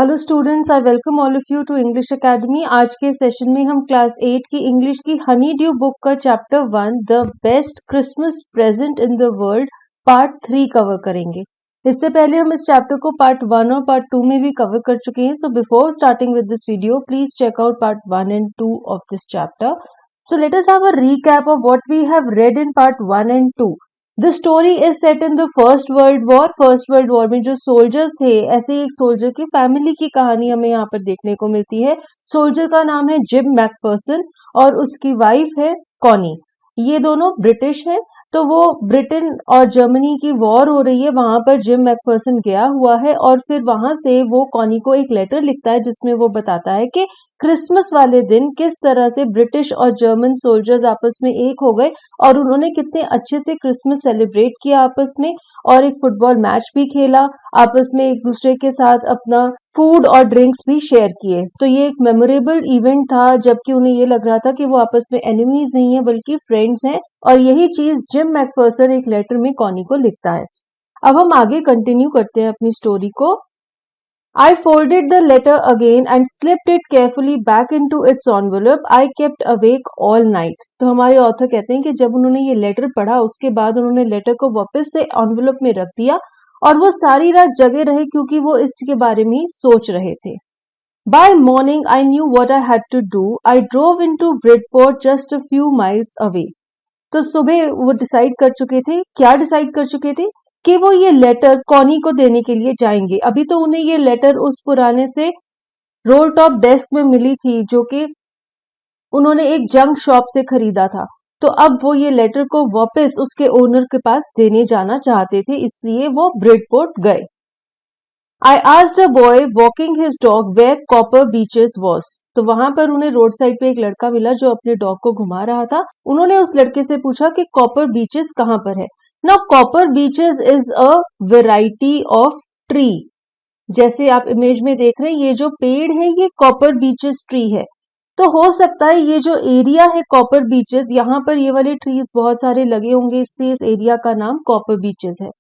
Hello students, I welcome all of you to English academy. आज के session में हम क्लास 8 की इंग्लिश की हनी ड्यू बुक का chapter 1 the best Christmas present in the world part 3 cover करेंगे। इससे पहले हम इस चैप्टर को पार्ट 1 और पार्ट 2 में भी कवर कर चुके हैं। So before starting with this video please check out part 1 and 2 of this chapter. So let us have a recap of what we have read in part 1 and 2. The story is set in the First World War. First world war में जो soldiers थे, ऐसे ही एक soldier की family की कहानी हमें यहाँ पर देखने को मिलती है। सोल्जर का नाम है जिम मैकफर्सन और उसकी वाइफ है कॉनी। ये दोनों ब्रिटिश हैं। तो वो ब्रिटेन और जर्मनी की वॉर हो रही है, वहां पर जिम मैकफर्सन गया हुआ है और फिर वहां से वो कॉनी को एक लेटर लिखता है जिसमें वो बताता है कि क्रिसमस वाले दिन किस तरह से ब्रिटिश और जर्मन सोल्जर्स आपस में एक हो गए और उन्होंने कितने अच्छे से क्रिसमस सेलिब्रेट किया आपस में, और एक फुटबॉल मैच भी खेला, आपस में एक दूसरे के साथ अपना फूड और ड्रिंक्स भी शेयर किए। तो ये एक मेमोरेबल इवेंट था, जबकि उन्हें ये लग रहा था कि वो आपस में एनिमीज नहीं है बल्कि फ्रेंड्स हैं। और यही चीज जिम मैकफर्सन एक लेटर में कॉनी को लिखता है। अब हम आगे कंटिन्यू करते हैं अपनी स्टोरी को। I folded the letter again and slipped it carefully back into its envelope. I kept awake all night. तो हमारे ऑथर कहते हैं कि जब उन्होंने ये लेटर पढ़ा उसके बाद उन्होंने लेटर को वापस से एनवेलप में रख दिया और वो सारी रात जगे रहे क्योंकि वो इसके बारे में ही सोच रहे थे। By morning I knew what I had to do. I drove into Bridport just a few miles away. तो सुबह वो डिसाइड कर चुके थे, क्या डिसाइड कर चुके थे कि वो ये लेटर कॉनी को देने के लिए जाएंगे। अभी तो उन्हें ये लेटर उस पुराने से रोल टॉप डेस्क में मिली थी जो कि उन्होंने एक जंक शॉप से खरीदा था। तो अब वो ये लेटर को वापस उसके ओनर के पास देने जाना चाहते थे, इसलिए वो ब्रिडपोर्ट गए। I asked a boy walking his dog where Copper Beaches was. तो वहां पर उन्हें रोड साइड पे एक लड़का मिला जो अपने डॉग को घुमा रहा था। उन्होंने उस लड़के से पूछा कि कॉपर बीचेस कहाँ पर है। Now copper beeches is a variety of tree. जैसे आप इमेज में देख रहे हैं, ये जो पेड़ है ये कॉपर बीचेस ट्री है। तो हो सकता है ये जो एरिया है कॉपर बीचेस, यहाँ पर ये वाले ट्रीज बहुत सारे लगे होंगे, इसलिए इस एरिया का नाम कॉपर बीचेस है।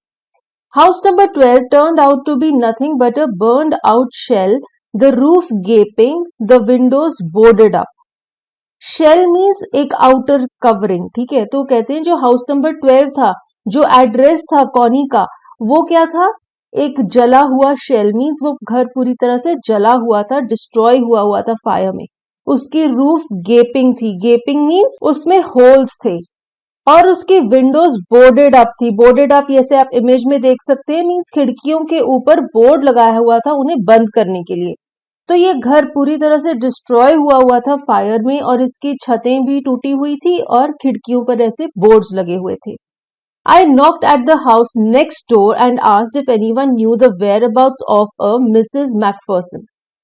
House number 12 turned out to be nothing but a burned out shell, the roof gaping, the windows boarded up. Shell means एक आउटर कवरिंग, ठीक है। तो कहते हैं जो हाउस नंबर 12 था, जो एड्रेस था कॉनी का, वो क्या था, एक जला हुआ शेल मीन्स वो घर पूरी तरह से जला हुआ था, डिस्ट्रॉय हुआ था फायर में। उसकी रूफ गेपिंग थी, गेपिंग मीन्स उसमें होल्स थे, और उसकी विंडोज बोर्डेड अप थी। बोर्डेड अप जैसे आप इमेज में देख सकते हैं मीन्स खिड़कियों के ऊपर बोर्ड लगाया हुआ था उन्हें बंद करने के लिए। तो ये घर पूरी तरह से डिस्ट्रॉय हुआ था फायर में, और इसकी छतें भी टूटी हुई थी और खिड़कियों पर ऐसे बोर्ड्स लगे हुए थे। I knocked at the house next door and asked if anyone knew the whereabouts of a Mrs. Macpherson.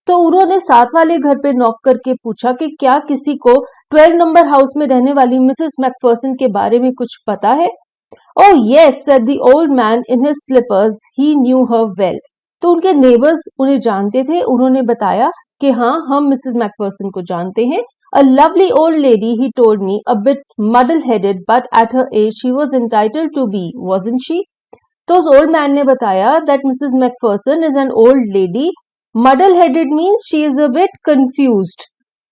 तो उन्होंने साथ वाले घर पे नॉक करके पूछा कि क्या किसी को 12 नंबर हाउस में रहने वाली मिसेस मैकफर्सन के बारे में कुछ पता है। Oh yes, said the old man in his slippers. He knew her well. तो उनके नेबर्स उन्हें जानते थे, उन्होंने बताया कि हाँ, हम मिसेस मैकफर्सन को जानते हैं। A lovely old lady, he told me, a bit muddle-headed, but at her age she was entitled to be, wasn't she? तो उस ओल्ड मैन ने बताया that Mrs. Macpherson is an old lady. Muddle-headed means she is a bit confused.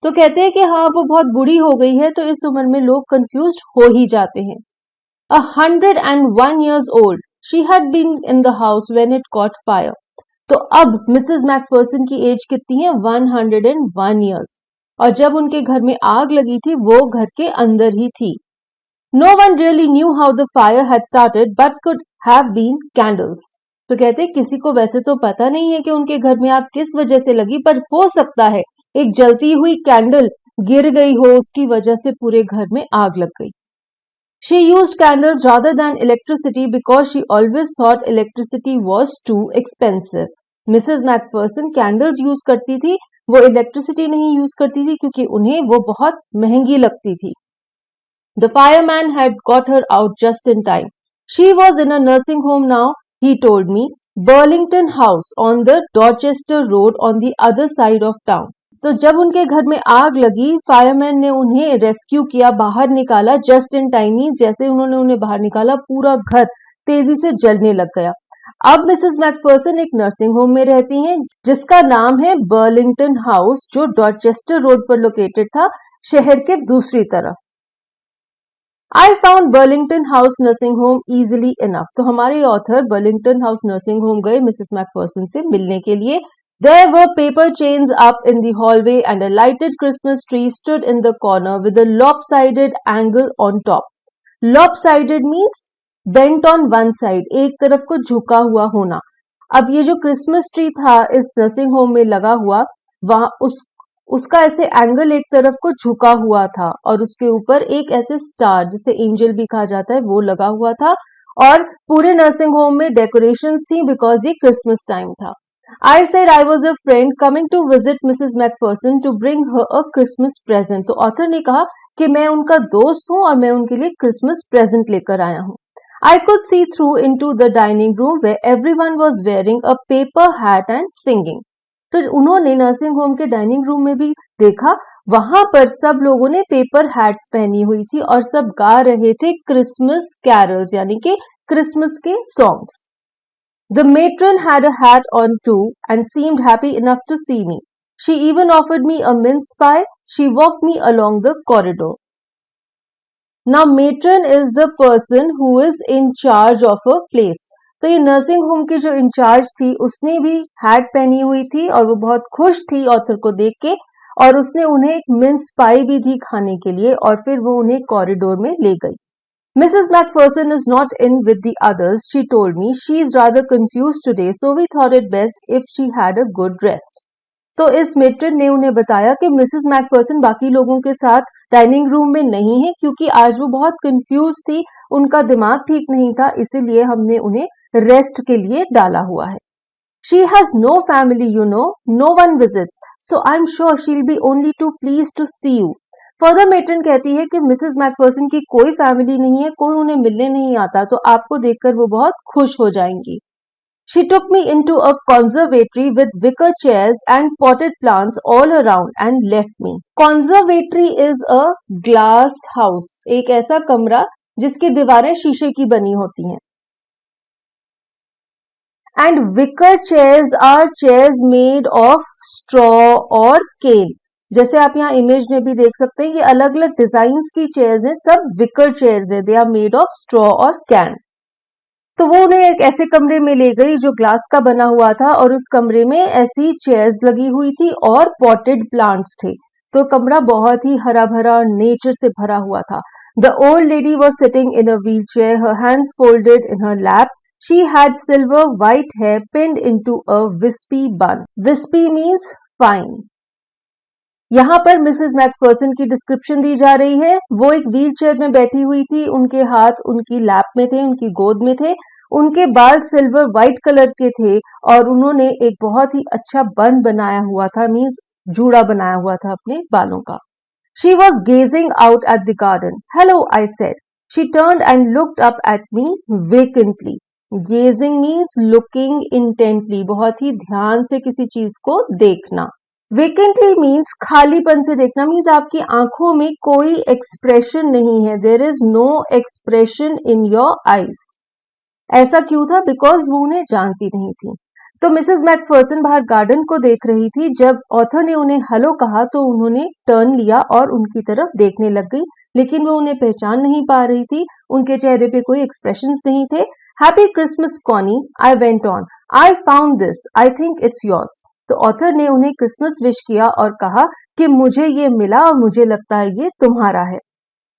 तो कहते हैं कि हाँ, वो बहुत बूढ़ी हो गई है, तो इस उम्र में लोग कंफ्यूज हो ही जाते हैं। 101 years old. She had been in the house when it caught fire. तो अब मिसेस मैकफर्सन की एज कितनी है, 101 ईयर्स, और जब उनके घर में आग लगी थी वो घर के अंदर ही थी। No one really knew how the fire had started, but could have been candles. तो कहते हैं किसी को वैसे तो पता नहीं है कि उनके घर में आग किस वजह से लगी, पर हो सकता है एक जलती हुई कैंडल गिर गई हो, उसकी वजह से पूरे घर में आग लग गई। She used candles rather than electricity because she always thought electricity was too expensive. Mrs. Macpherson candles use करती थी, वो इलेक्ट्रिसिटी नहीं यूज करती थी क्योंकि उन्हें वो बहुत महंगी लगती थी। The fireman had got her out just in time. She was in a nursing home now, he told me, Burlington House on the Dorchester Road on the other side of town. तो जब उनके घर में आग लगी, fireman ने उन्हें rescue किया, बाहर निकाला जस्ट इन टाइम ही। जैसे उन्होंने उन्हें बाहर निकाला पूरा घर तेजी से जलने लग गया। अब मिसेस मैकफर्सन एक नर्सिंग होम में रहती हैं जिसका नाम है बर्लिंगटन हाउस, जो डॉर्चेस्टर रोड पर लोकेटेड था, शहर के दूसरी तरफ। I found Burlington house nursing home easily enough. तो हमारे author Burlington house nursing home गए मिसेस मैकफर्सन से मिलने के लिए। There were paper chains up in the hallway and a lighted Christmas tree stood in the corner with a lopsided angle on top. Lopsided means bent on one side, एक तरफ को झुका हुआ होना। अब ये जो क्रिसमस ट्री था इस नर्सिंग होम में लगा हुआ, वहां उसका ऐसे एंगल एक तरफ को झुका हुआ था और उसके ऊपर एक ऐसे स्टार जिसे एंजल भी कहा जाता है वो लगा हुआ था, और पूरे नर्सिंग होम में डेकोरेशंस थी बिकॉज ये क्रिसमस टाइम था। I said I was a friend coming to visit Mrs. Macpherson to bring her a Christmas present. तो ऑथर ने कहा कि मैं उनका दोस्त हूं और मैं उनके लिए क्रिसमस प्रेजेंट लेकर आया हूं। I could see through into the dining room where everyone was wearing a paper hat and singing. तो उन्होंने नर्सिंग होम के डाइनिंग रूम में भी देखा, वहां पर सब लोगों ने पेपर हैट्स पहनी हुई थी और सब गा रहे थे क्रिसमस कैरल्स यानी कि क्रिसमस के songs. The matron had a hat on too and seemed happy enough to see me. She even offered me a mince pie. She walked me along the corridor. Now matron is the person who is in charge of a place. तो ये nursing home की जो in charge थी उसने भी hat पहनी हुई थी और वो बहुत खुश थी ऑथर को देख के, और उसने उन्हें एक मिन्स पाई भी दी खाने के लिए और फिर वो उन्हें कॉरिडोर में ले गई। Mrs. Macpherson is not in with the others, she told me. She is rather confused today, so we thought it best if she had a good rest. तो इस मेट्रन ने उन्हें बताया कि मिसेस मैकफर्सन बाकी लोगों के साथ डाइनिंग रूम में नहीं है क्योंकि आज वो बहुत कंफ्यूज थी, उनका दिमाग ठीक नहीं था, इसीलिए हमने उन्हें रेस्ट के लिए डाला हुआ है। She has no family, you know, no one visits, so I'm sure she'll be only too pleased to see you. Further matron कहती है कि मिसेस मैकफर्सन की कोई फैमिली नहीं है, कोई उन्हें मिलने नहीं आता, तो आपको देखकर वो बहुत खुश हो जाएंगी। She took me into a conservatory with wicker chairs and potted plants all around and left me. Conservatory is a glass house, एक ऐसा कमरा जिसकी दीवारें शीशे की बनी होती हैं। And wicker chairs are chairs made of straw or cane. जैसे आप यहाँ इमेज में भी देख सकते हैं कि अलग अलग डिजाइन की चेयर्स हैं, सब विकर चेयर्स है, they are made of straw और कैन। तो वो उन्हें एक ऐसे कमरे में ले गई जो ग्लास का बना हुआ था और उस कमरे में ऐसी चेयर्स लगी हुई थी और पॉटेड प्लांट्स थे, तो कमरा बहुत ही हरा भरा नेचर से भरा हुआ था। The old lady was sitting in a wheel chair, her hands folded in her lap. She had silver white hair pinned into a wispy bun. Wispy means fine. यहाँ पर मिसेस मैकफर्सन की description दी जा रही है। वो एक wheel chair में बैठी हुई थी, उनके हाथ उनकी लैप में थे, उनकी गोद में थे, उनके बाल सिल्वर व्हाइट कलर के थे और उन्होंने एक बहुत ही अच्छा बन बनाया हुआ था, मीन्स जूड़ा बनाया हुआ था अपने बालों का। She was gazing out at the garden. Hello, I said. She turned and looked up at me vacantly. Gazing means looking intently, बहुत ही ध्यान से किसी चीज को देखना। Vacantly means खालीपन से देखना, मीन्स आपकी आंखों में कोई एक्सप्रेशन नहीं है, there is no expression in your eyes. ऐसा क्यों था? बिकॉज वो उन्हें जानती नहीं थी। तो मिसेस मैकफर्सन बाहर गार्डन को देख रही थी। जब ऑथर ने उन्हें हेलो कहा तो उन्होंने टर्न लिया और उनकी तरफ देखने लग गई, लेकिन वो उन्हें पहचान नहीं पा रही थी, उनके चेहरे पे कोई एक्सप्रेशंस नहीं थे। Happy Christmas Connie, I went on, I found this, I think it's yours. तो ऑथर ने उन्हें क्रिसमस विश किया और कहा कि मुझे ये मिला और मुझे लगता है ये तुम्हारा है।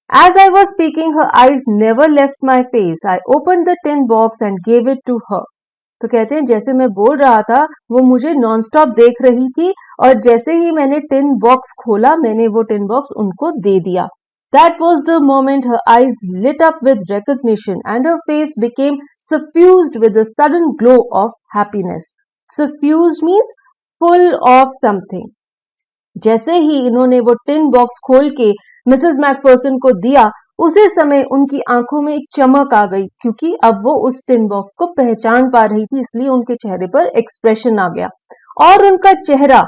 As I was speaking, her eyes never left my face. I opened the tin box and gave it to her. तो कहते हैं जैसे मैं बोल रहा था वो मुझे नॉनस्टॉप देख रही थी और जैसे ही मैंने टिन बॉक्स खोला मैंने वो टिन बॉक्स उनको दे दिया। That was the moment her eyes lit up with recognition and her face became suffused with a sudden glow of happiness. Suffused means full of something. जैसे ही इन्होंने वो टिन बॉक्स खोल के मिसेस मैकफर्सन को दिया, उसी समय उनकी आंखों में एक चमक आ गई क्योंकि अब वो उस टिन बॉक्स को पहचान पा रही थी, इसलिए उनके चेहरे पर एक्सप्रेशन आ गया और उनका चेहरा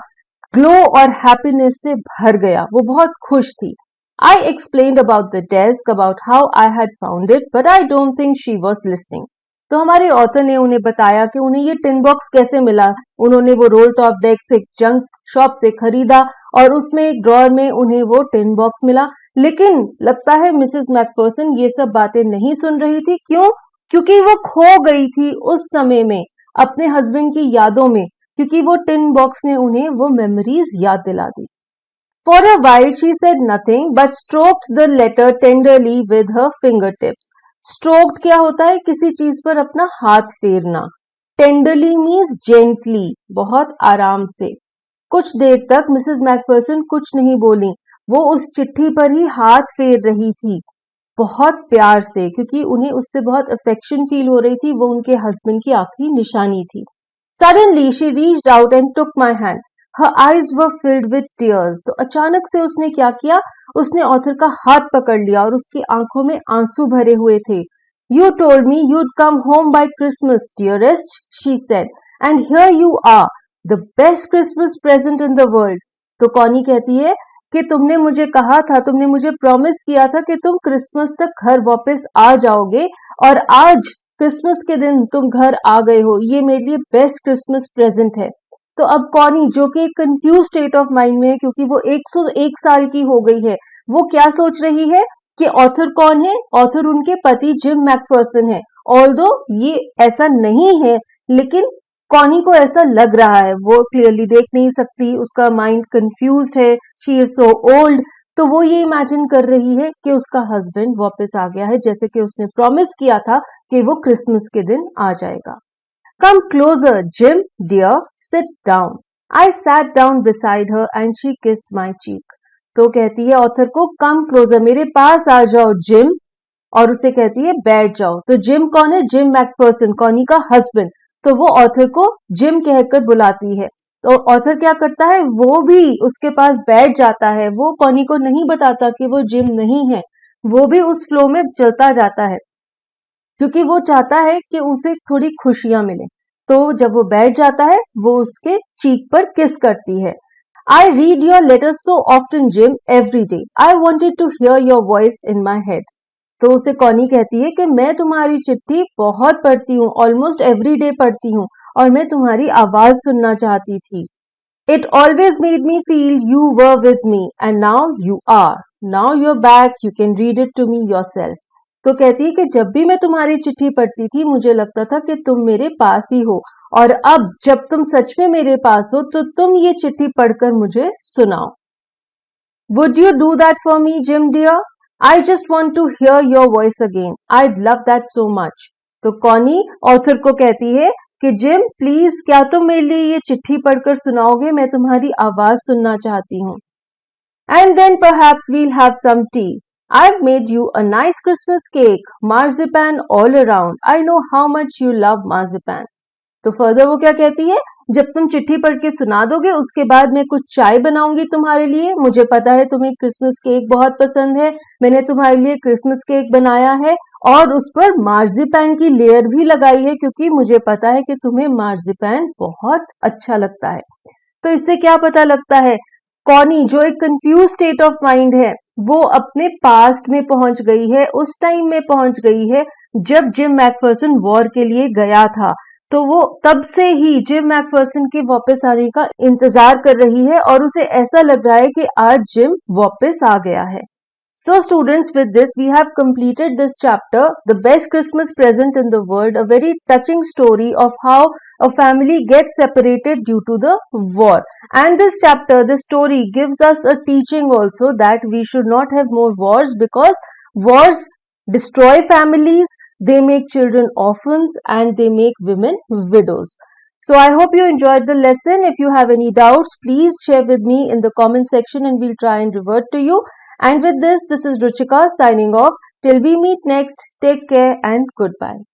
ग्लो और हैप्पीनेस से भर गया। वो बहुत खुश थी। I explained about the desk, about how I had found it, but I don't think she was listening. तो हमारे ऑथर ने उन्हें बताया कि उन्हें ये टिन बॉक्स कैसे मिला। उन्होंने वो रोल टॉप डेस्क एक जंक शॉप से खरीदा और उसमें एक ड्रॉर में उन्हें वो टिन बॉक्स मिला। लेकिन लगता है मिसेस मैकफर्सन ये सब बातें नहीं सुन रही थी। क्यों? क्योंकि वो खो गई थी उस समय में अपने हस्बैंड की यादों में, क्योंकि वो टिन बॉक्स ने उन्हें वो मेमोरीज याद दिला दी। For a while she said nothing but stroked the letter tenderly with her fingertips. Stroked क्या होता है? किसी चीज पर अपना हाथ फेरना। Tenderly means gently, बहुत आराम से। कुछ देर तक मिसेस मैकफर्सन कुछ नहीं बोली। वो उस चिट्ठी पर ही हाथ फेर रही थी, बहुत प्यार से, क्योंकि उन्हें उससे बहुत अफेक्शन फील हो रही थी। वो उनके हस्बैंड की आखिरी निशानी थी। Suddenly she reached out and took my hand. Her eyes were filled with tears. तो अचानक से उसने क्या किया? उसने ऑथर का हाथ पकड़ लिया और उसकी आंखों में आंसू भरे हुए थे। You told me you'd come home by Christmas, dearest, she said, and here you are, the best Christmas present in the world. तो कॉनी कहती है कि तुमने मुझे कहा था, तुमने मुझे प्रॉमिस किया था कि तुम क्रिसमस तक घर वापस आ जाओगे, और आज क्रिसमस के दिन तुम घर आ गए हो। ये मेरे लिए बेस्ट क्रिसमस प्रेजेंट है। तो अब कॉनी, जो कि एक कंफ्यूज स्टेट ऑफ माइंड में है क्योंकि वो 101 साल की हो गई है, वो क्या सोच रही है कि ऑथर कौन है? ऑथर उनके पति जिम मैकफर्सन है। ऑल्दो ये ऐसा नहीं है, लेकिन कॉनी को ऐसा लग रहा है। वो क्लियरली देख नहीं सकती, उसका माइंड कंफ्यूज्ड है। She is so old. तो वो ये इमेजिन कर रही है कि उसका हस्बैंड वापस आ गया है, जैसे कि उसने प्रॉमिस किया था कि वो क्रिसमस के दिन आ जाएगा। Come closer, Jim, dear. Sit down. I sat down beside her and she kissed my cheek. तो कहती है ऑथर को, कम क्लोजर, मेरे पास आ जाओ जिम, और उसे कहती है बैठ जाओ। तो जिम कौन है? जिम मैकफर्सन, कॉनी का हस्बैंड। तो वो ऑथर को जिम कहकर बुलाती है। तो ऑथर क्या करता है? वो भी उसके पास बैठ जाता है। वो कॉनी को नहीं बताता कि वो जिम नहीं है। वो भी उस फ्लो में चलता जाता है, क्योंकि वो चाहता है कि उसे थोड़ी खुशियां मिले। तो जब वो बैठ जाता है, वो उसके चीक पर किस करती है। I read your letters so often Jim, every day I wanted to hear your voice in my head. तो उसे कॉनी कहती है कि मैं तुम्हारी चिट्ठी बहुत पढ़ती हूँ, ऑलमोस्ट एवरी डे पढ़ती हूँ, और मैं तुम्हारी आवाज सुनना चाहती थी। It always made me feel you were with me, and now you are. Now you are back, you can read it to me yourself. तो कहती है कि जब भी मैं तुम्हारी चिट्ठी पढ़ती थी, मुझे लगता था कि तुम मेरे पास ही हो, और अब जब तुम सच में मेरे पास हो, तो तुम ये चिट्ठी पढ़कर मुझे सुनाओ। Would you do that for me, Jim dear? I just want to hear your voice again. I'd love that so much. तो कॉनी ऑथर को कहती है कि जिम प्लीज, क्या तुम मेरे लिए ये चिट्ठी पढ़कर सुनाओगे? मैं तुम्हारी आवाज सुनना चाहती हूँ। And then perhaps we'll have some tea. I've made you a nice Christmas cake, marzipan all around. I know how much you love marzipan. तो फर्दर वो क्या कहती है? जब तुम चिट्ठी पढ़ के सुना दोगे, उसके बाद मैं कुछ चाय बनाऊंगी तुम्हारे लिए। मुझे पता है तुम्हें क्रिसमस केक बहुत पसंद है। मैंने तुम्हारे लिए क्रिसमस केक बनाया है और उस पर मार्जिपैन की लेयर भी लगाई है, क्योंकि मुझे पता है कि तुम्हें मार्जिपैन बहुत अच्छा लगता है। तो इससे क्या पता लगता है? कॉनी, जो एक कंफ्यूज स्टेट ऑफ माइंड है, वो अपने पास्ट में पहुंच गई है, उस टाइम में पहुंच गई है जब जिम मैकफर्सन वॉर के लिए गया था। तो वो तब से ही जिम मैकफर्सन के वापस आने का इंतजार कर रही है, और उसे ऐसा लग रहा है कि आज जिम वापस आ गया है। So students, with this we have completed this chapter, The Best Christmas Present in the World, a very touching story of how a family gets separated due to the war. And this chapter, this story gives us a teaching also that we should not have more wars, because wars destroy families, they make children orphans, and they make women widows. So I hope you enjoyed the lesson. If you have any doubts, please share with me in the comment section and we'll try and revert to you. And with this is Ruchika signing off. Till we meet next, take care and goodbye.